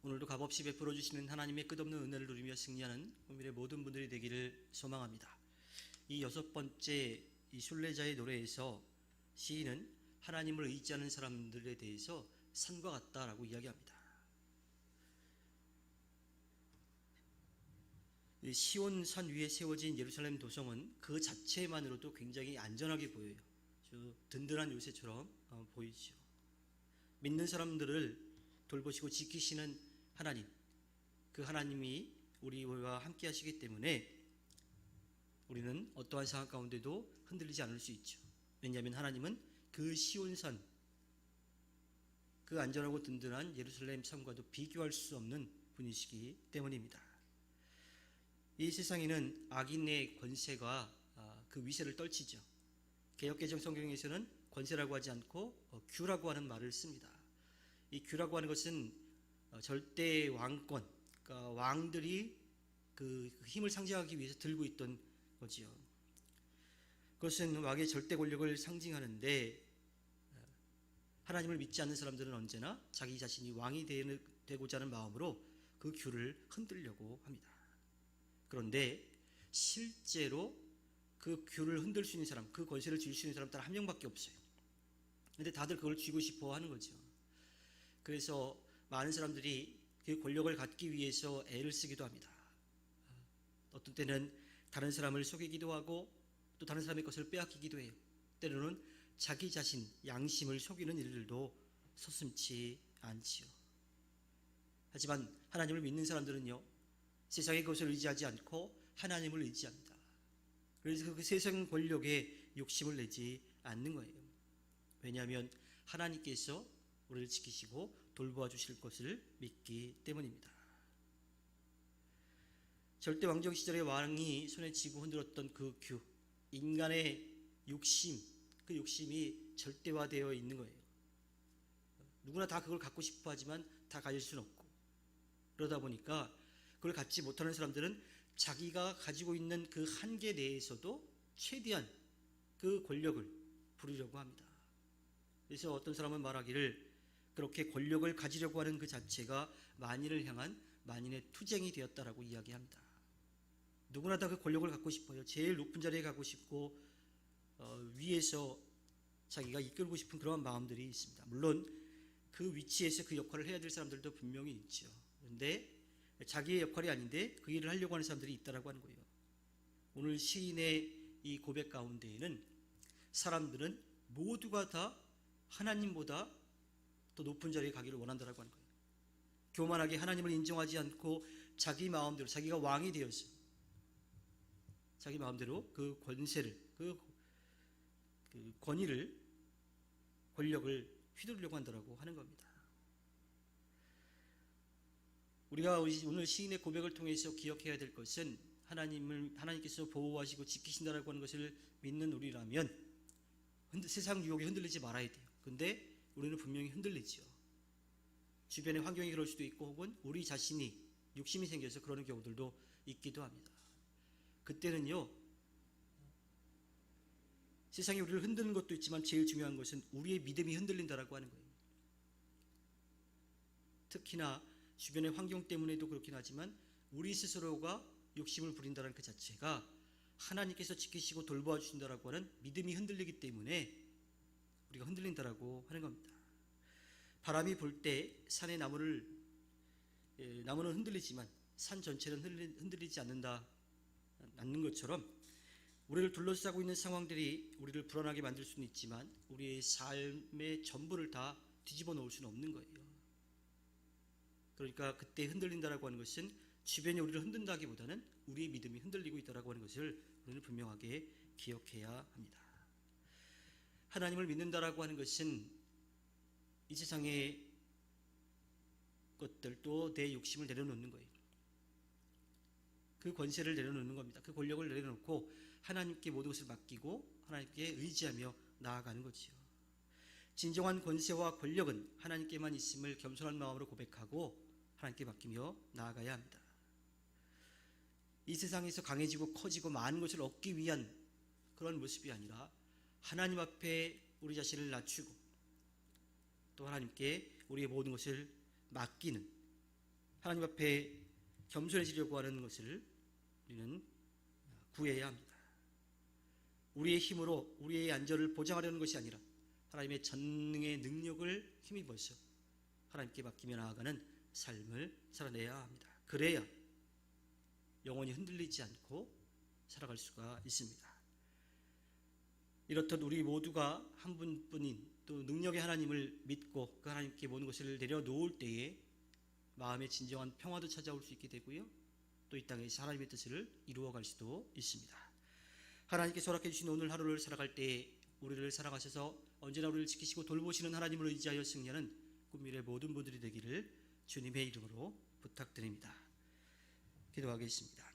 오늘도 값없이 베풀어 주시는 하나님의 끝없는 은혜를 누리며 승리하는 오늘의 모든 분들이 되기를 소망합니다. 이 6번째 이 순례자의 노래에서 시인은 하나님을 의지하는 사람들에 대해서 산과 같다라고 이야기합니다. 시온산 위에 세워진 예루살렘 도성은 그 자체만으로도 굉장히 안전하게 보여요. 든든한 요새처럼 보이죠. 믿는 사람들을 돌보시고 지키시는 하나님, 그 하나님이 우리와 함께 하시기 때문에 우리는 어떠한 상황 가운데도 흔들리지 않을 수 있죠. 왜냐하면 하나님은 그 시온산, 그 안전하고 든든한 예루살렘 산과도 비교할 수 없는 분이시기 때문입니다. 이 세상에는 악인의 권세가 그 위세를 떨치죠. 개역개정 성경에서는 권세라고 하지 않고 규라고 하는 말을 씁니다. 이 규라고 하는 것은 절대 왕권, 그러니까 왕들이 그 힘을 상징하기 위해서 들고 있던 거지요. 그것은 왕의 절대 권력을 상징하는데 하나님을 믿지 않는 사람들은 언제나 자기 자신이 왕이 되고자 하는 마음으로 그 규를 흔들려고 합니다. 그런데 실제로 그 규를 흔들 수 있는 사람, 그 권세를 쥘 수 있는 사람 단 한 명밖에 없어요. 그런데 다들 그걸 쥐고 싶어 하는 거죠. 그래서 많은 사람들이 그 권력을 갖기 위해서 애를 쓰기도 합니다. 어떤 때는 다른 사람을 속이기도 하고 또 다른 사람의 것을 빼앗기기도 해요. 때로는 자기 자신, 양심을 속이는 일들도 서슴지 않지요. 하지만 하나님을 믿는 사람들은요, 세상의 것을 의지하지 않고 하나님을 의지합니다. 그래서 그 세상 권력에 욕심을 내지 않는 거예요. 왜냐하면 하나님께서 우리를 지키시고 돌보아 주실 것을 믿기 때문입니다. 절대 왕정 시절의 왕이 손에 쥐고 흔들었던 그 규, 인간의 욕심, 그 욕심이 절대화되어 있는 거예요. 누구나 다 그걸 갖고 싶어 하지만 다 가질 수는 없고, 그러다 보니까 그걸 갖지 못하는 사람들은 자기가 가지고 있는 그 한계 내에서도 최대한 그 권력을 부리려고 합니다. 그래서 어떤 사람은 말하기를 그렇게 권력을 가지려고 하는 그 자체가 만인을 향한 만인의 투쟁이 되었다라고 이야기합니다. 누구나 다 그 권력을 갖고 싶어요. 제일 높은 자리에 가고 싶고 위에서 자기가 이끌고 싶은 그러한 마음들이 있습니다. 물론 그 위치에서 그 역할을 해야 될 사람들도 분명히 있죠. 그런데 자기의 역할이 아닌데 그 일을 하려고 하는 사람들이 있다라고 하는 거예요. 오늘 시인의 이 고백 가운데에는 사람들은 모두가 다 하나님보다 더 높은 자리에 가기를 원한다라고 하는 거예요. 교만하게 하나님을 인정하지 않고 자기 마음대로, 자기가 왕이 되어서 자기 마음대로 그 권세를, 그 권위를, 권력을 휘두르려고 한다라고 하는 겁니다. 우리가 오늘 시인의 고백을 통해서 기억해야 될 것은 하나님께서 보호하시고 지키신다라고 하는 것을 믿는 우리라면 세상 유혹에 흔들리지 말아야 돼요. 근데 우리는 분명히 흔들리죠. 주변의 환경이 그럴 수도 있고 혹은 우리 자신이 욕심이 생겨서 그러는 경우들도 있기도 합니다. 그때는요, 세상이 우리를 흔드는 것도 있지만 제일 중요한 것은 우리의 믿음이 흔들린다라고 하는 거예요. 특히나 주변의 환경 때문에도 그렇긴 하지만 우리 스스로가 욕심을 부린다는 그 자체가 하나님께서 지키시고 돌보아 주신다라고 하는 믿음이 흔들리기 때문에 우리가 흔들린다라고 하는 겁니다. 바람이 불 때 산의 나무는 흔들리지만 산 전체는 흔들리지 않는 것처럼 우리를 둘러싸고 있는 상황들이 우리를 불안하게 만들 수는 있지만 우리의 삶의 전부를 다 뒤집어 놓을 수는 없는 거예요. 그러니까 그때 흔들린다라고 하는 것은 주변이 우리를 흔든다기보다는 우리의 믿음이 흔들리고 있다라고 하는 것을 우리는 분명하게 기억해야 합니다. 하나님을 믿는다라고 하는 것은 이 세상의 것들도 내 욕심을 내려놓는 거예요. 그 권세를 내려놓는 겁니다. 그 권력을 내려놓고 하나님께 모든 것을 맡기고 하나님께 의지하며 나아가는 거지요. 진정한 권세와 권력은 하나님께만 있음을 겸손한 마음으로 고백하고 하나님께 맡기며 나아가야 합니다. 이 세상에서 강해지고 커지고 많은 것을 얻기 위한 그런 모습이 아니라 하나님 앞에 우리 자신을 낮추고 또 하나님께 우리의 모든 것을 맡기는 하나님 앞에 겸손해지려고 하는 것을 우리는 구해야 합니다. 우리의 힘으로 우리의 안전을 보장하려는 것이 아니라 하나님의 전능의 능력을 힘입어서 하나님께 맡기며 나아가는 삶을 살아내야 합니다. 그래야 영원히 흔들리지 않고 살아갈 수가 있습니다. 이렇듯 우리 모두가 한 분뿐인 또 능력의 하나님을 믿고 그 하나님께 모든 것을 내려놓을 때에 마음의 진정한 평화도 찾아올 수 있게 되고요. 또 이 땅에서 하나님의 뜻을 이루어갈 수도 있습니다. 하나님께서 허락해 주신 오늘 하루를 살아갈 때에 우리를 사랑하셔서 언제나 우리를 지키시고 돌보시는 하나님을 의지하여 승리하는 꿈미래 모든 분들이 되기를 주님의 이름으로 부탁드립니다. 기도하겠습니다.